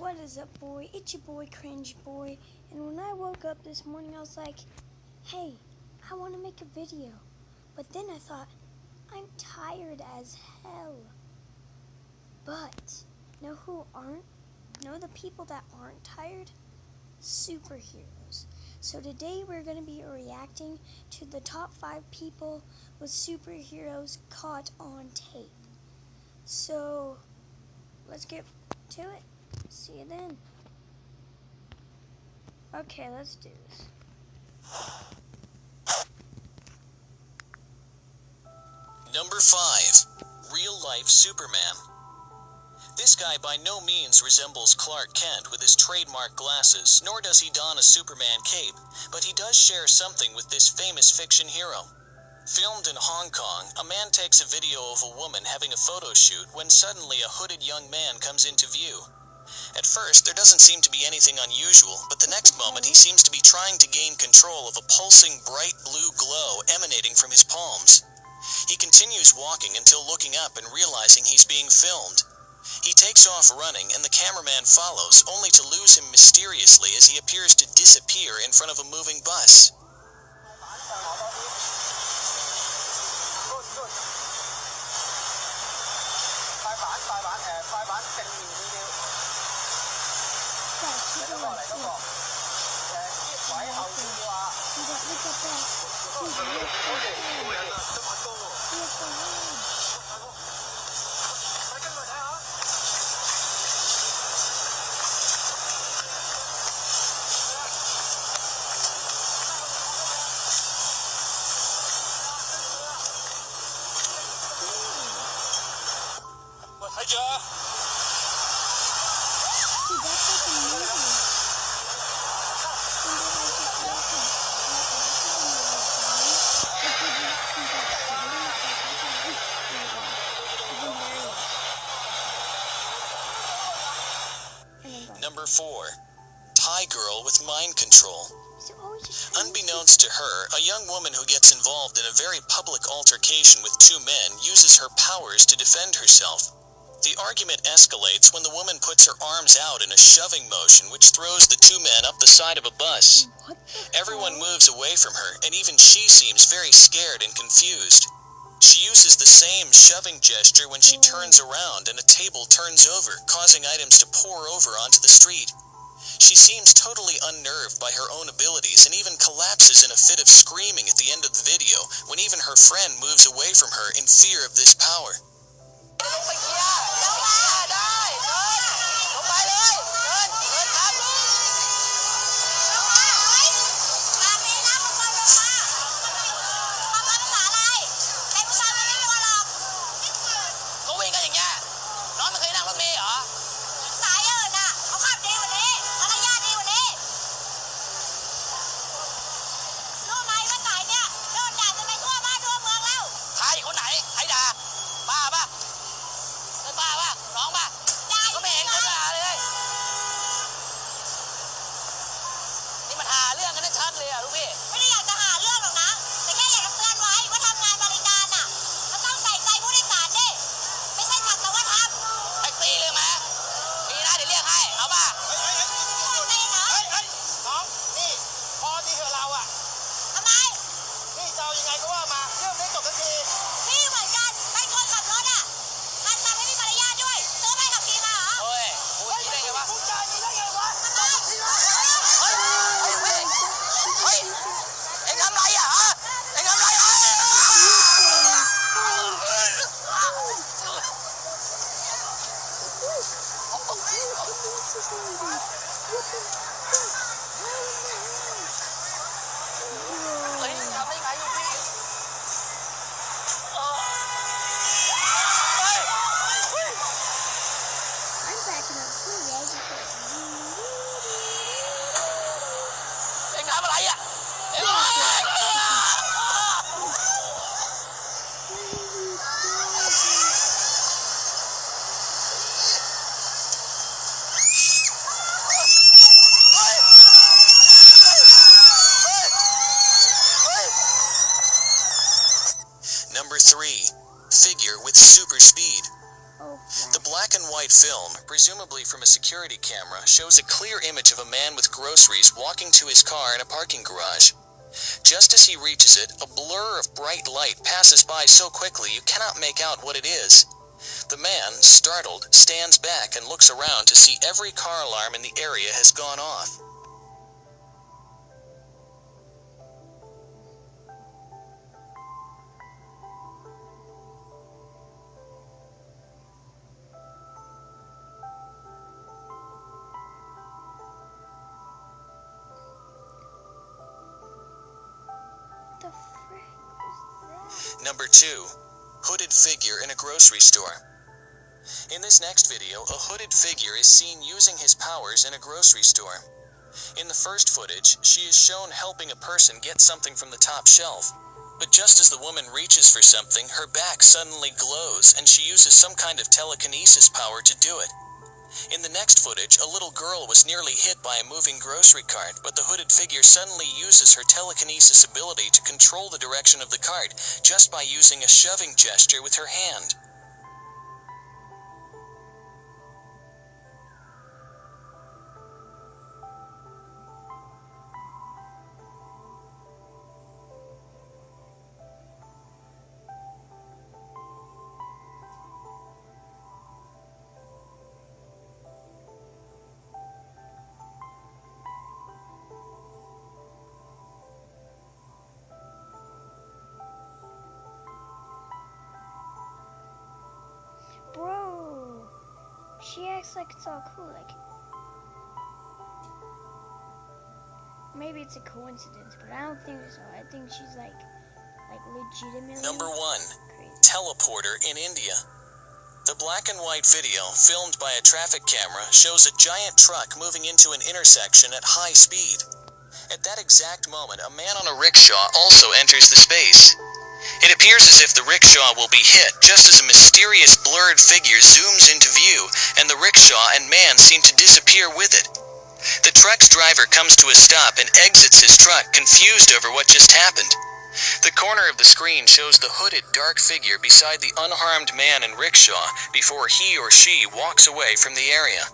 What is up, boy? It's your boy, Cringe Boy. And when I woke up this morning, I was like, hey, I want to make a video. But then I thought, I'm tired as hell. But, know who aren't? Know the people that aren't tired? Superheroes. So today we're going to be reacting to the top 5 people with superheroes caught on tape. So, let's get to it. See you then. Okay, let's do this. Number 5. Real-life Superman. This guy by no means resembles Clark Kent with his trademark glasses, nor does he don a Superman cape, but he does share something with this famous fiction hero. Filmed in Hong Kong, a man takes a video of a woman having a photo shoot when suddenly a hooded young man comes into view. At first, there doesn't seem to be anything unusual, but the next moment he seems to be trying to gain control of a pulsing bright blue glow emanating from his palms. He continues walking until looking up and realizing he's being filmed. He takes off running and the cameraman follows, only to lose him mysteriously as he appears to disappear in front of a moving bus. Number 4. Thai girl with mind control. Unbeknownst to her, a young woman who gets involved in a very public altercation with 2 men uses her powers to defend herself. The argument escalates when the woman puts her arms out in a shoving motion which throws the 2 men up the side of a bus. Everyone moves away from her, and even she seems very scared and confused. She uses the same shoving gesture when she turns around and a table turns over, causing items to pour over onto the street. She seems totally unnerved by her own abilities and even collapses in a fit of screaming at the end of the video when even her friend moves away from her in fear of this power. Number 3. Figure with super speed. The black and white white film, presumably from a security camera, shows a clear image of a man with groceries walking to his car in a parking garage. Just as he reaches it, a blur of bright light passes by so quickly you cannot make out what it is. The man, startled, stands back and looks around to see every car alarm in the area has gone off. The frick was that? Number 2. Hooded figure in a grocery store. In this next video, a hooded figure is seen using his powers in a grocery store. In the first footage, she is shown helping a person get something from the top shelf. But just as the woman reaches for something, her back suddenly glows and she uses some kind of telekinesis power to do it. In the next footage, a little girl was nearly hit by a moving grocery cart, but the hooded figure suddenly uses her telekinesis ability to control the direction of the cart just by using a shoving gesture with her hand. Bro, she acts like it's all cool, like maybe it's a coincidence, but I don't think so. I think she's like legitimately Number 1. crazy. Teleporter in India. The black and white video, filmed by a traffic camera, shows a giant truck moving into an intersection at high speed. At that exact moment, a man on a rickshaw also enters the space. It appears as if the rickshaw will be hit, just as a mysterious blurred figure zooms into view, and the rickshaw and man seem to disappear with it. The truck's driver comes to a stop and exits his truck, confused over what just happened. The corner of the screen shows the hooded dark figure beside the unharmed man in rickshaw before he or she walks away from the area.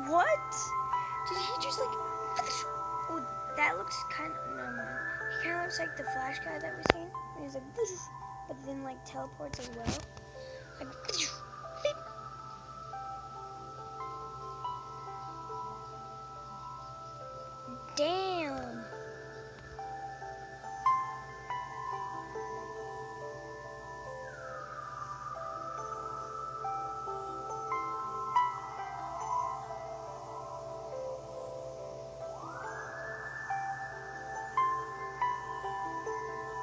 What? Did he just like? Oh, that looks kind of no. He kind of looks like the Flash guy that we've seen. He's like, but then like teleports as well. Like, beep. Damn.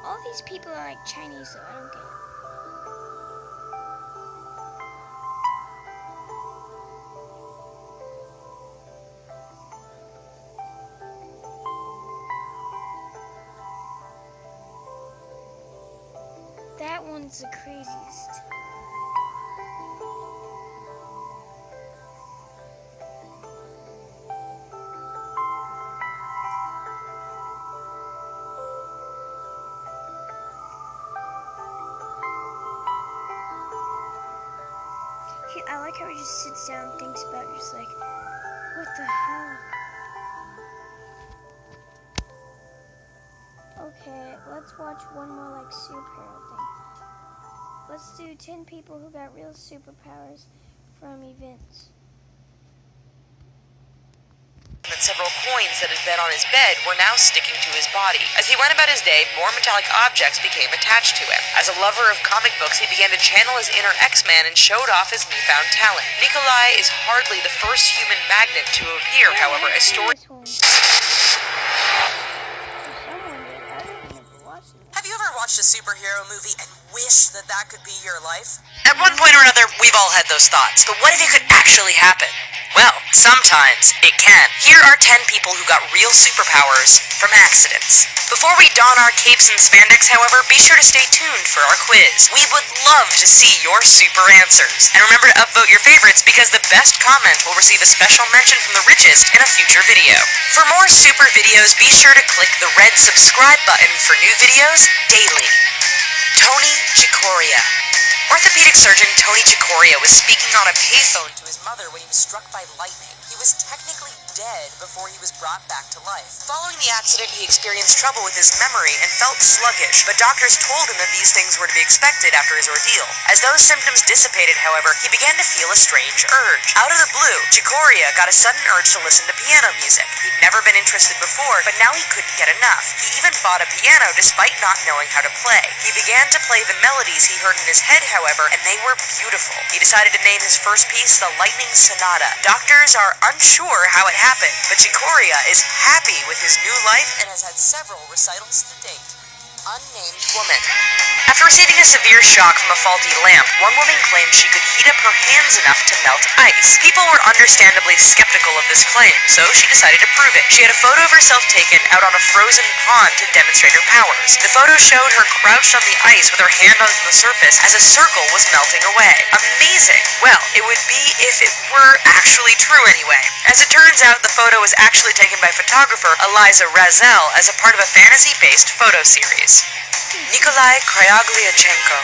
All these people are like Chinese, so I don't get it. That one's the craziest. I like how he just sits down and thinks about it, just like, what the hell? Okay, let's watch one more like superhero thing. Let's do 10 people who got real superpowers from events. That several coins that had been on his bed were now sticking to his body. As he went about his day, more metallic objects became attached to him. As a lover of comic books, he began to channel his inner X-Man and showed off his newfound talent. Nikolai is hardly the first human magnet to appear, however, as story... Have Have you ever watched watched a superhero movie and wished that that could be your life? At one point or another, we've all had those thoughts, but what if it could actually happen? Well, sometimes it can. Here are 10 people who got real superpowers from accidents. Before we don our capes and spandex, however, be sure to stay tuned for our quiz. We would love to see your super answers. And remember to upvote your favorites because the best comment will receive a special mention from the richest in a future video. For more super videos, be sure to click the red subscribe button for new videos daily. Tony Chicoria. Orthopedic surgeon Tony Chicoria was speaking on a payphone to his mother when he was struck by lightning. He was technically dead before he was brought back to life. Following the accident, he experienced trouble with his memory and felt sluggish, but doctors told him that these things were to be expected after his ordeal. As those symptoms dissipated, however, he began to feel a strange urge. Out of the blue, Chicoria got a sudden urge to listen to piano music. He'd never been interested before, but now he couldn't get enough. He even bought a piano despite not knowing how to play. He began to play the melodies he heard in his head, however, and they were beautiful. He decided to name his first piece the Lightning Sonata. Doctors are unsure how it happened, but Chicoria is happy with his new life and has had several recitals to date. Unnamed woman. After receiving a severe shock from a faulty lamp, one woman claimed she could heat up her hands enough to melt ice. People were understandably skeptical of this claim, so she decided to prove it. She had a photo of herself taken out on a frozen pond to demonstrate her powers. The photo showed her crouched on the ice with her hand on the surface as a circle was melting away. Amazing! Well, it would be if it were actually true anyway. As it turns out, the photo was actually taken by photographer Eliza Razel as a part of a fantasy-based photo series. Nikolai Kryagliachenko.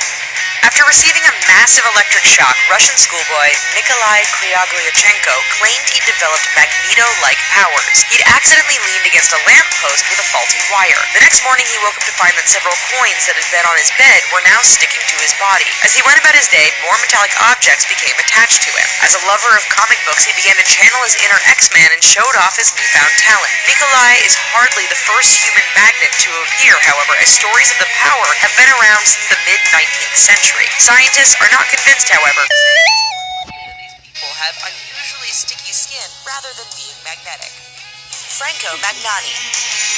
After receiving a massive electric shock, Russian schoolboy Nikolai Kryagliachenko claimed he'd developed magneto-like powers. He'd accidentally leaned against a lamppost with a faulty wire. The next morning, he woke up to find that several coins that had been on his bed were now sticking to his body. As he went about his day, more metallic objects became attached to him. As a lover of comic books, he began to channel his inner X-Man and showed off his newfound talent. Nikolai is hardly the first human magnet to appear, however, as stories of the power have been around since the mid-19th century. Scientists are not convinced, however, that these people have unusually sticky skin rather than being magnetic. Franco Magnani.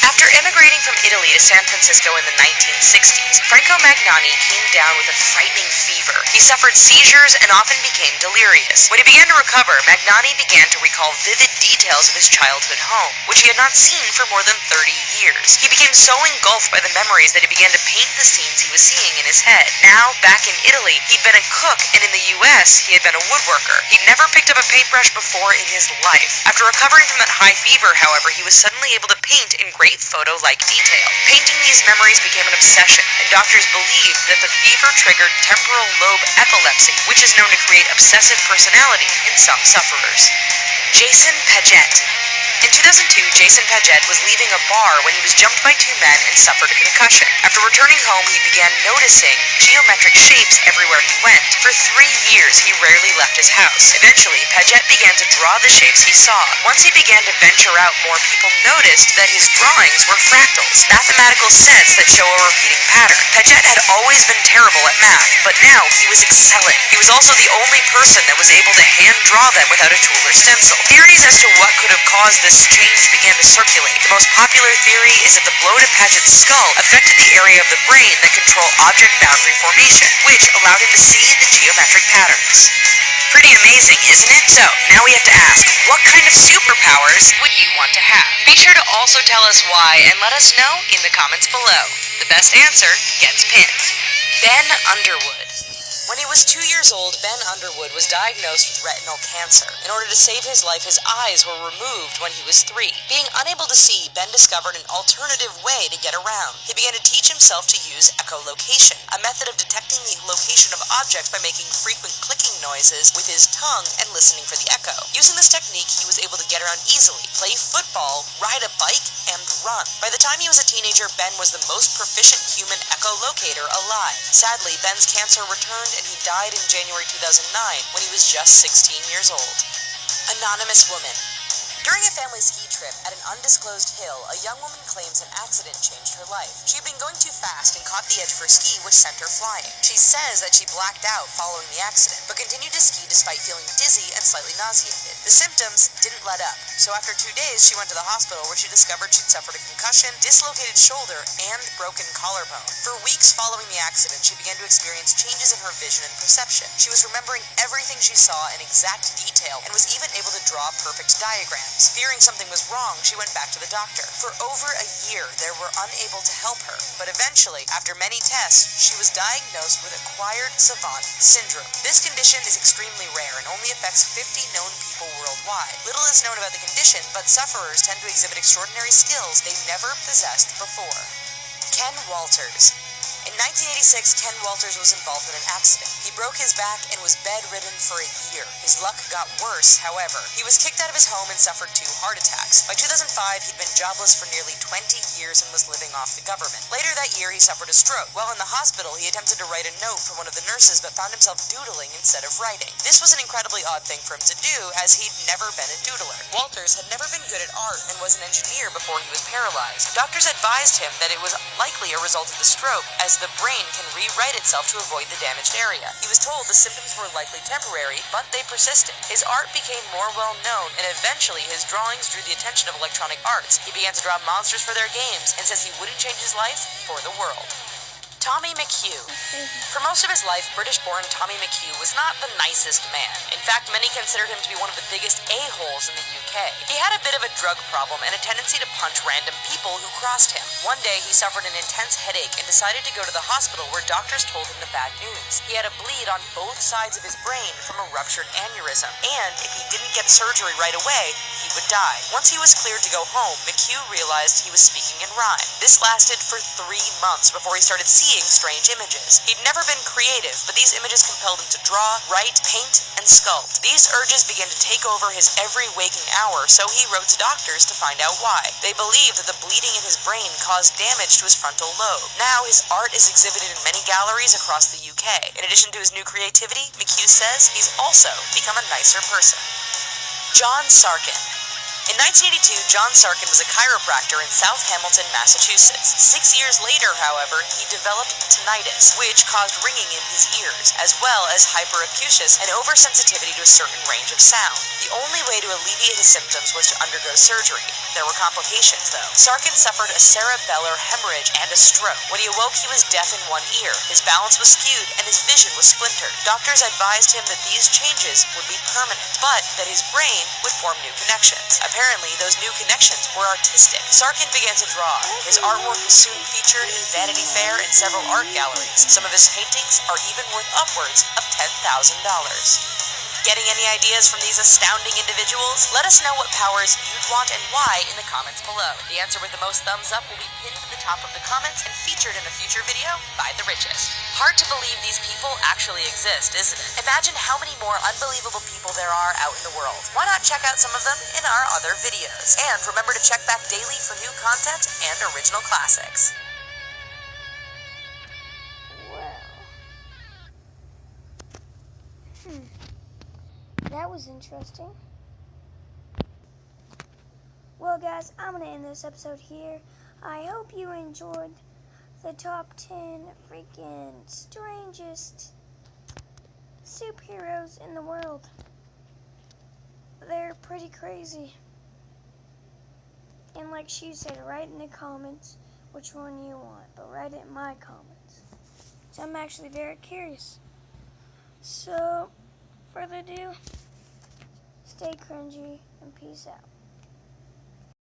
After emigrating from Italy to San Francisco in the 1960s, Franco Magnani came down with a frightening fever. He suffered seizures and often became delirious. When he began to recover, Magnani began to recall vivid details of his childhood home, which he had not seen for more than 30 years. He became so engulfed by the memories that he began to paint the scenes he was seeing in his head. Now, back in Italy, he'd been a cook, and in the US, he had been a woodworker. He'd never picked up a paintbrush before in his life. After recovering from that high fever, however, he was suddenly able to paint in great photo-like detail. Painting these memories became an obsession, and doctors believed that the fever triggered temporal lobe epilepsy, which is known to create obsessive personality in some sufferers. Jason Paget. In 2002, Jason Paget was leaving a bar when he was jumped by two men and suffered a concussion. After returning home, he began noticing geometric shapes everywhere he went. For 3 years, he rarely left his house. Eventually, Paget began to draw the shapes he saw. Once he began to venture out more, people noticed that his drawings were fractals, mathematical sets that show a repeating pattern. Paget had always been terrible at math, but now he was excelling. He was also the only person that was able to hand draw them without a tool or stencil. Theories as to what could have caused this change began to circulate. The most popular theory is that the blow to Paget's skull affected the area of the brain that control object boundary formation, which allowed him to see the geometric patterns. Pretty amazing, isn't it? So, now we have to ask, what kind of superpowers would you want to have? Be sure to also tell us why and let us know in the comments below. The best answer gets pinned. Ben Underwood. When he was 2 years old, Ben Underwood was diagnosed with retinal cancer. In order to save his life, his eyes were removed when he was 3. Being unable to see, Ben discovered an alternative way to get around. He began to teach himself to use echolocation, a method of detecting the location of objects by making frequent clicking noises with his tongue and listening for the echo. Using this technique, he was able to get around easily, play football, ride a bike, and run. By the time he was a teenager, Ben was the most proficient human echolocator alive. Sadly, Ben's cancer returned and he died in January 2009 when he was just 16 years old. Anonymous woman. During a family ski trip at an undisclosed hill, a young woman claims an accident changed her life. She had been going too fast and caught the edge of her ski, which sent her flying. She says that she blacked out following the accident, but continued to ski despite feeling dizzy and slightly nauseated. The symptoms didn't let up, so after 2 days, she went to the hospital where she discovered she'd suffered a concussion, dislocated shoulder, and broken collarbone. For weeks following the accident, she began to experience changes in her vision and perception. She was remembering everything she saw in exact detail and was even able to draw perfect diagrams. Fearing something was wrong, she went back to the doctor. For over a year, they were unable to help her, but eventually, after many tests, she was diagnosed with acquired savant syndrome. This condition is extremely rare and only affects 50 known people worldwide. Little is known about the condition, but sufferers tend to exhibit extraordinary skills they never possessed before. Ken Walters. In 1986, Ken Walters was involved in an accident. He broke his back and was bedridden for a year. His luck got worse, however. He was kicked out of his home and suffered 2 heart attacks. By 2005, he'd been jobless for nearly 20 years and was living off the government. Later that year, he suffered a stroke. While in the hospital, he attempted to write a note for one of the nurses, but found himself doodling instead of writing. This was an incredibly odd thing for him to do, as he'd never been a doodler. Walters had never been good at art and was an engineer before he was paralyzed. Doctors advised him that it was likely a result of the stroke, as the brain can rewrite itself to avoid the damaged area. He was told the symptoms were likely temporary, but they persisted. His art became more well-known, and eventually his drawings drew the attention of Electronic Arts. He began to draw monsters for their games and says he wouldn't change his life for the world. Tommy McHugh. For most of his life, British-born Tommy McHugh was not the nicest man. In fact, many considered him to be one of the biggest a-holes in the UK. He had a bit of a drug problem and a tendency to punch random people who crossed him. One day, he suffered an intense headache and decided to go to the hospital, where doctors told him the bad news. He had a bleed on both sides of his brain from a ruptured aneurysm, and if he didn't get surgery right away, he would die. Once he was cleared to go home, McHugh realized he was speaking in rhyme. This lasted for 3 months before he started seeing strange images. He'd never been creative, but these images compelled him to draw, write, paint, and sculpt. These urges began to take over his every waking hour, so he wrote to doctors to find out why. They believed that the bleeding in his brain caused damage to his frontal lobe. Now his art is exhibited in many galleries across the UK. In addition to his new creativity, McHugh says he's also become a nicer person. John Sarkin. In 1982, John Sarkin was a chiropractor in South Hamilton, Massachusetts. 6 years later, however, he developed tinnitus, which caused ringing in his ears, as well as hyperacusis and oversensitivity to a certain range of sound. The only way to alleviate his symptoms was to undergo surgery. There were complications, though. Sarkin suffered a cerebellar hemorrhage and a stroke. When he awoke, he was deaf in one ear. His balance was skewed, and his vision was splintered. Doctors advised him that these changes would be permanent, but that his brain would form new connections. Apparently, those new connections were artistic. Sarkin began to draw. His artwork was soon featured in Vanity Fair and several art galleries. Some of his paintings are even worth upwards of $10,000. Getting any ideas from these astounding individuals? Let us know what powers you'd want and why in the comments below. The answer with the most thumbs up will be pinned to the top of the comments and featured in a future video by the richest. Hard to believe these people actually exist, isn't it? Imagine how many more unbelievable people there are out in the world. Why not check out some of them in our other videos? And remember to check back daily for new content and original classics. That was interesting. Well, guys, I'm going to end this episode here. I hope you enjoyed the top 10 freaking strangest superheroes in the world. They're pretty crazy. And like she said, write in the comments which one you want, but write it in my comments. So I'm actually very curious. So, further ado, stay cringy and peace out.